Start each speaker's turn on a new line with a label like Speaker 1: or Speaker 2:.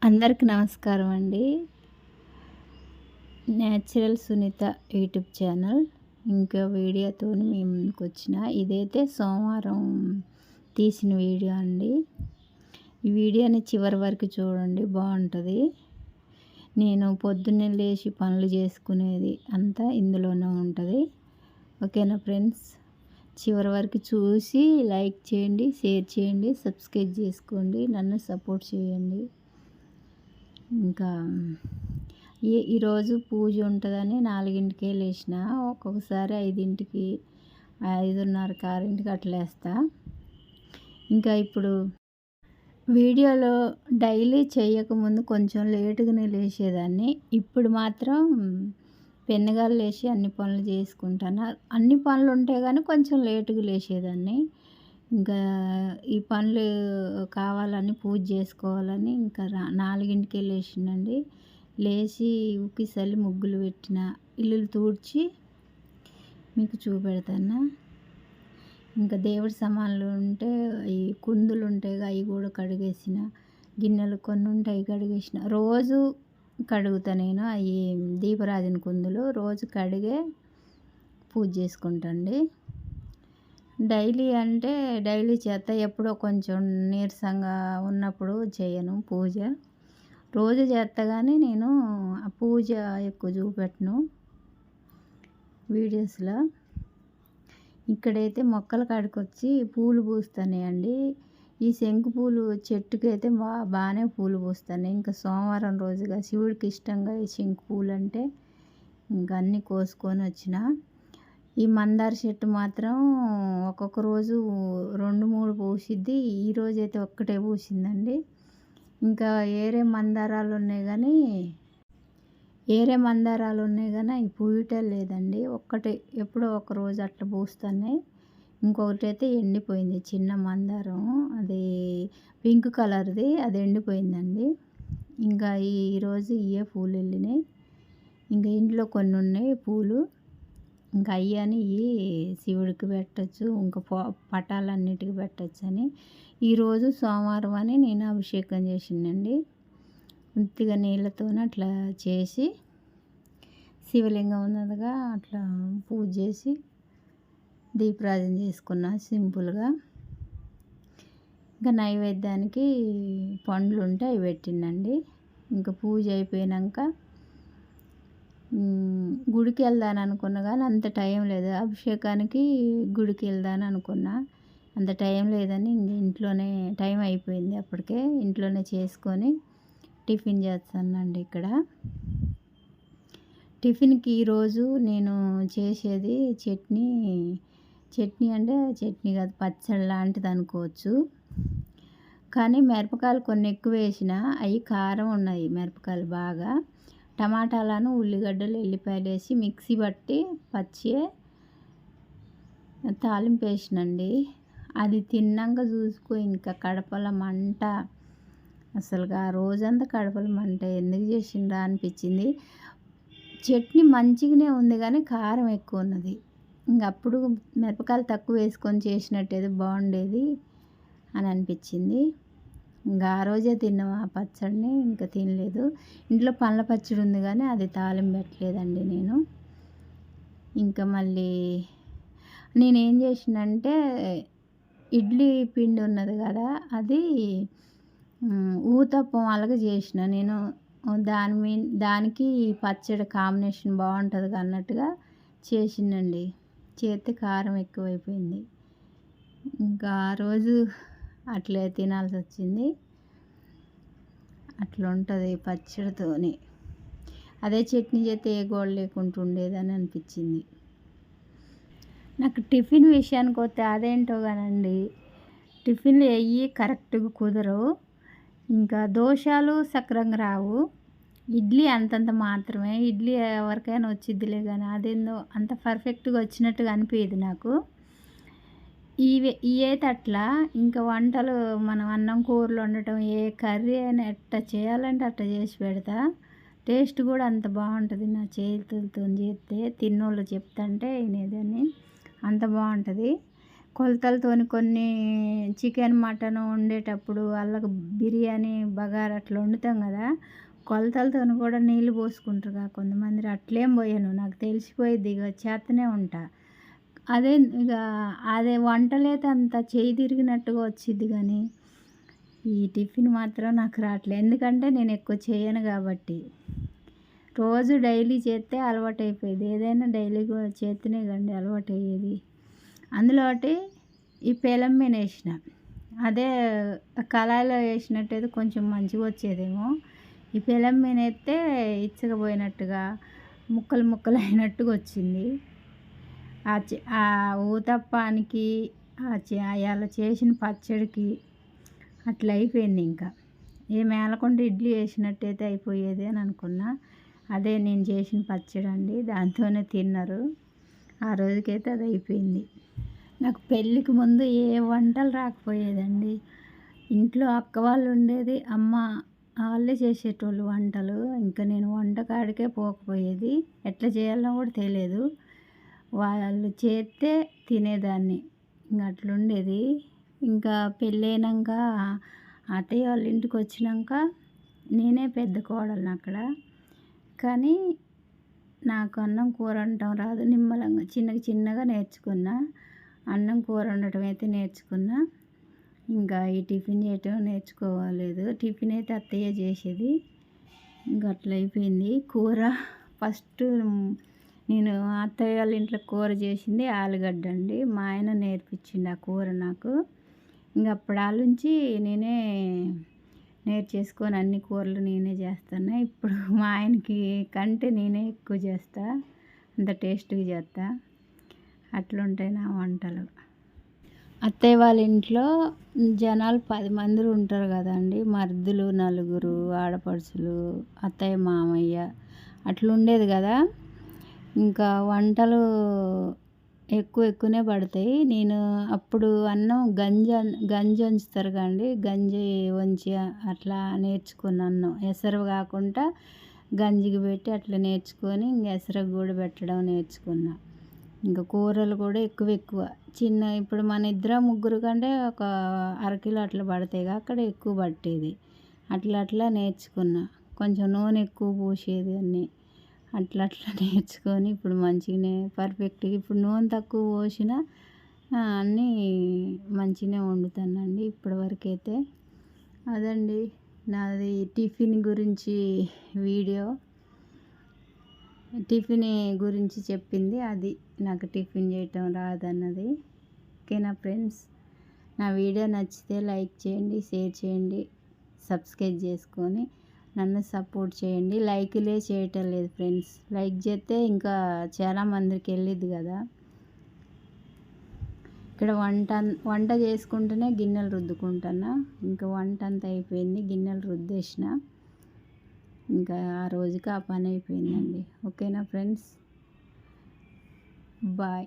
Speaker 1: అందరికి నమస్కారం అండి. న్యాచురల్ సునీత యూట్యూబ్ ఛానల్ ఇంకో వీడియోతోని మీ ముందుకొచ్చిన. ఇదైతే సోమవారం తీసిన వీడియో అండి. ఈ వీడియోని చివరి వరకు చూడండి, బాగుంటుంది. నేను పొద్దున్నే లేచి పనులు చేసుకునేది అంతా ఇందులోనే ఉంటుంది. ఓకేనా ఫ్రెండ్స్, చివరి వరకు చూసి లైక్ చేయండి, షేర్ చేయండి, సబ్స్క్రైబ్ చేసుకోండి, నన్ను సపోర్ట్ చేయండి. ఇంకా ఈరోజు పూజ ఉంటుందని 4కే లేచిన. ఒక్కొక్కసారి 5కి, 5:30కి, 6కి అట్లా లేస్తా. ఇంకా ఇప్పుడు వీడియోలో డైలీ చేయకముందు కొంచెం లేటుగానే లేచేదాన్ని. ఇప్పుడు మాత్రం పెన్నగా లేచి అన్ని పనులు చేసుకుంటాను. అన్ని పనులు ఉంటే కానీ కొంచెం లేటుగా లేచేదాన్ని. ఇంకా ఈ పనులు కావాలని పూజ చేసుకోవాలని ఇంకా 4కే లేచినండి. లేచి ఉక్కి చల్లి ముగ్గులు పెట్టిన, ఇల్లులు తూడ్చి మీకు చూపెడతాను. ఇంకా దేవుడి సామాన్లు ఉంటే ఈ కుందులు ఉంటాయి, అవి కూడా కడిగేసిన. గిన్నెలు కొన్ని ఉంటాయి, కడిగేసిన. రోజు కడుగుతా నేను. అవి దీపరాజన కుందులు రోజు కడిగే పూజ చేసుకుంటాండి. డైలీ అంటే డైలీ చేస్తా, ఎప్పుడో కొంచెం నీరసంగా ఉన్నప్పుడు చేయను పూజ. రోజు చేస్తా కానీ నేను ఆ పూజ ఎక్కువ చూపెట్టను వీడియోస్లో. ఇక్కడైతే మొక్కల కాడికి వచ్చి పూలు పూస్తున్నాయండి. ఈ శంకు పూలు చెట్టుకైతే బాగానే పూలు పూస్తున్నాయి. ఇంకా సోమవారం రోజుగా శివుడికి ఇష్టంగా ఈ శంకు పూలు అంటే ఇంకా అన్నీ కోసుకొని వచ్చిన. ఈ మందార చెట్టు మాత్రం ఒక్కొక్క రోజు 2-3 పూసిద్ది. ఈరోజు అయితే ఒక్కటే పూసిందండి. ఇంకా ఏరే మందారాలు ఉన్నాయి కానీ అవి పూయటే లేదండి. ఒక్కటే ఎప్పుడో ఒక రోజు అట్లా పూస్తున్నాయి. ఇంకొకటి అయితే ఎండిపోయింది, చిన్న మందారం, అది పింక్ కలర్ది, అది ఎండిపోయిందండి. ఇంకా ఈరోజు ఇవే పూలు వెళ్ళినాయి. ఇంకా ఇంట్లో కొన్ని ఉన్నాయి పూలు. ఇంకా అయ్యని శివుడికి పెట్టచ్చు, ఇంకా పటాలన్నిటికి పెట్టచ్చు అని ఈరోజు సోమవారం అని నేను అభిషేకం చేసిందండి. ఉత్తిగా నీళ్ళతో అట్లా చేసి శివలింగం ఉన్నదిగా అట్లా పూజ చేసి దీపరాజన చేసుకున్నా సింపుల్గా. ఇంకా నైవేద్యానికి పండ్లు ఉంటే అవి పెట్టిందండి. ఇంకా పూజ అయిపోయాక గుడికి వెళ్దాను అనుకున్నా కానీ అంత టైం లేదు. అభిషేకానికి గుడికి వెళ్దాను అనుకున్నా, అంత టైం లేదని ఇంట్లోనే టైం అయిపోయింది. అప్పటికే ఇంట్లోనే చేసుకొని టిఫిన్ చేస్తానండి. ఇక్కడ టిఫిన్కి ఈరోజు నేను చేసేది చట్నీ అంటే చట్నీ కాదు, పచ్చడి లాంటిది అనుకోవచ్చు. కానీ మిరపకాయలు కొన్ని ఎక్కువ వేసిన, అవి కారం ఉన్నాయి మిరపకాయలు బాగా. టమాటాలను, ఉల్లిగడ్డలు, ఎల్లిపాయలు వేసి మిక్సీ పట్టి పచ్చి తాలింపు వేసినండి. అది తిన్నాక చూసుకో ఇంకా కడపల మంట, అసలుగా రోజంతా కడపల మంట. ఎందుకు చేసిండ్రా అనిపించింది. చట్నీ మంచిగానే ఉంది కానీ కారం ఎక్కువ ఉన్నది. అప్పుడు మిరపకాయలు తక్కువ వేసుకొని చేసినట్టయితే బాగుండేది అని అనిపించింది. ఇంకా ఆ రోజే తిన్నాం ఆ పచ్చడిని, ఇంకా తినలేదు. ఇంట్లో పండ్ల పచ్చడి ఉంది కానీ అది తాలింపు పెట్టలేదండి నేను. ఇంకా మళ్ళీ నేనేం చేసినంటే ఇడ్లీ పిండి ఉన్నది కదా, అది ఊతప్పం అలాగే చేసిన నేను. దానికి పచ్చడి కాంబినేషన్ బాగుంటుంది అన్నట్టుగా చేసిందండి. చేస్తే కారం ఎక్కువైపోయింది. ఇంకా ఆ రోజు అట్లే తినాల్సి వచ్చింది. అట్లా ఉంటుంది పచ్చడితోని. అదే చట్నీ చేస్తే ఏ గోడ లేకుండా ఉండేదని అనిపించింది. నాకు టిఫిన్ విషయానికి వస్తే అదేంటో కానండి, టిఫిన్లు కరెక్ట్గా కుదరవు. ఇంకా దోశలు సక్రంగా రావు. ఇడ్లీ అంతంత మాత్రమే. ఇడ్లీ ఎవరికైనా వచ్చిద్దిలే కానీ అదేందో అంత పర్ఫెక్ట్గా వచ్చినట్టుగా అనిపించదు నాకు. ఇవైతే అట్లా. ఇంకా వంటలు మనం అన్నం కూరలు వండటం, ఏ కర్రీ అయినా ఎట్లా చేయాలంటే అట్లా చేసి పెడతా. టేస్ట్ కూడా అంత బాగుంటుంది నా చేతులతో చేస్తే. తిన్నోళ్ళు చెప్తుంటే వినేదాన్ని, అంత బాగుంటుంది. కొలతలతోని కొన్ని చికెన్, మటన్ వండేటప్పుడు వాళ్ళకి బిర్యానీ, బగారా అట్లా వండుతాం కదా! కొలతలతోని కూడా నీళ్ళు పోసుకుంటారుగా కొంతమంది. అట్లేం పోయను. నాకు తెలిసిపోయిద్ది. ఇక చేత్తనే ఉంటా. అదే ఇక అదే వంటలైతే అంత చెయ్యి తిరిగినట్టుగా వచ్చిద్ది గానీ, ఈ టిఫిన్ మాత్రం నాకు రాట్లే. ఎందుకంటే నేను ఎక్కువ చేయను కాబట్టి. రోజు డైలీ చేస్తే అలవాటయిపోయేది. ఏదైనా డైలీ చేస్తేనే కదండీ అలవాటయ్యేది. అందులో ఒకటి ఈ పెనం మీద వేసిన. అదే కళాయిలో వేసినట్టయితే కొంచెం మంచిగా వచ్చేదేమో. ఈ పెనం మీద వేస్తే ఇచ్చకపోయినట్టుగా, ముక్కలు ముక్కలు అయినట్టుగా వచ్చింది. ఆ ఊతప్పానికి, అయాల చేసిన పచ్చడికి అట్లా అయిపోయింది ఇంకా. ఏ మేలకుండా ఇడ్లీ వేసినట్టయితే అయిపోయేది అని అనుకున్నా. అదే నేను చేసిన పచ్చడి అండి. దాంతోనే తిన్నారు. ఆ రోజుకైతే అది అయిపోయింది. నాకు పెళ్ళికి ముందు ఏ వంటలు రాకపోయేదండి. ఇంట్లో అక్క వాళ్ళు ఉండేది. అమ్మ వాళ్ళే చేసేటోళ్ళు వంటలు. ఇంకా నేను వంటకాడికే పోకపోయేది. ఎట్లా చేయాలో కూడా తెలియదు. వాళ్ళు చేస్తే తినేదాన్ని. ఇంక అట్లుండేది. ఇంకా పెళ్ళైనాక అత్తయ్య వాళ్ళ ఇంటికి వచ్చినాక నేనే పెద్ద కోడలిని అక్కడ. కానీ నాకు అన్నం కూర వండటం రాదు. నిమ్మలంగా చిన్నగా నేర్చుకున్నా. అన్నం కూర వండటం అయితే నేర్చుకున్నా. ఇంకా ఈ టిఫిన్ చేయటం నేర్చుకోలేదు. టిఫిన్ అయితే అత్తయ్య చేసేది. ఇంకా అట్లా అయిపోయింది. కూర ఫస్ట్ నేను అత్తయ్య వాళ్ళ ఇంట్లో కూర చేసింది ఆలుగడ్డ అండి. మా ఆయన నేర్పించిండు ఆ కూర నాకు. ఇంక అప్పటి నుంచి నేనే నేర్చేసుకొని అన్ని కూరలు నేనే చేస్తాను. ఇప్పుడు మా ఆయనకి కంటే నేనే ఎక్కువ చేస్తా. అంత టేస్ట్గా చేస్తా. అట్లుంటాయి నా వంటలు. అత్తయ్య వాళ్ళ ఇంట్లో జనాలు 10 మంది ఉంటారు కదండి. మరుదులు నలుగురు, ఆడపడుచులు, అత్తయ్య, మామయ్య అట్లుండేది కదా. ఇంకా వంటలు ఎక్కువనే పడతాయి. నేను అప్పుడు అన్నం గంజి వంచుతారు కదండి. గంజి వంచి అట్లా నేర్చుకున్న అన్నం. ఎసరు కాకుండా గంజికి పెట్టి అట్లా నేర్చుకొని ఇంక ఎసరకు కూడా పెట్టడం నేర్చుకున్నా. ఇంకా కూరలు కూడా ఎక్కువ ఇప్పుడు మన ఇద్దరు ముగ్గురు కంటే ఒక అరకిలో అట్లా పడతాయిగా. అక్కడ ఎక్కువ పట్టేది. అట్లా నేర్చుకున్నా. కొంచెం నూనె ఎక్కువ పోసేది అన్నీ. అట్లా నేర్చుకొని ఇప్పుడు మంచిగానే పర్ఫెక్ట్గా ఇప్పుడు నూనె తక్కువ పోసినా అన్నీ మంచిగానే వండుతానండి ఇప్పటివరకు అయితే. అదండి నాది టిఫిన్ గురించి వీడియో. టిఫిన్ గురించి చెప్పింది అది. నాకు టిఫిన్ చేయటం రాదన్నది. ఓకేనా ఫ్రెండ్స్? నా వీడియో నచ్చితే లైక్ చేయండి, షేర్ చేయండి, సబ్స్క్రైబ్ చేసుకొని నన్ను సపోర్ట్ చేయండి. లైకులే చేయటం లేదు ఫ్రెండ్స్. లైక్ చేస్తే ఇంకా చాలామందికి వెళ్ళిద్ది కదా. ఇక్కడ వంట చేసుకుంటూనే గిన్నెలు రుద్దుకుంటున్నా. ఇంకా వంట అంతా అయిపోయింది. గిన్నెలు రుద్దేసిన. ఇంకా ఆ రోజుకి ఆ పని అయిపోయిందండి. ఓకేనా ఫ్రెండ్స్? బాయ్.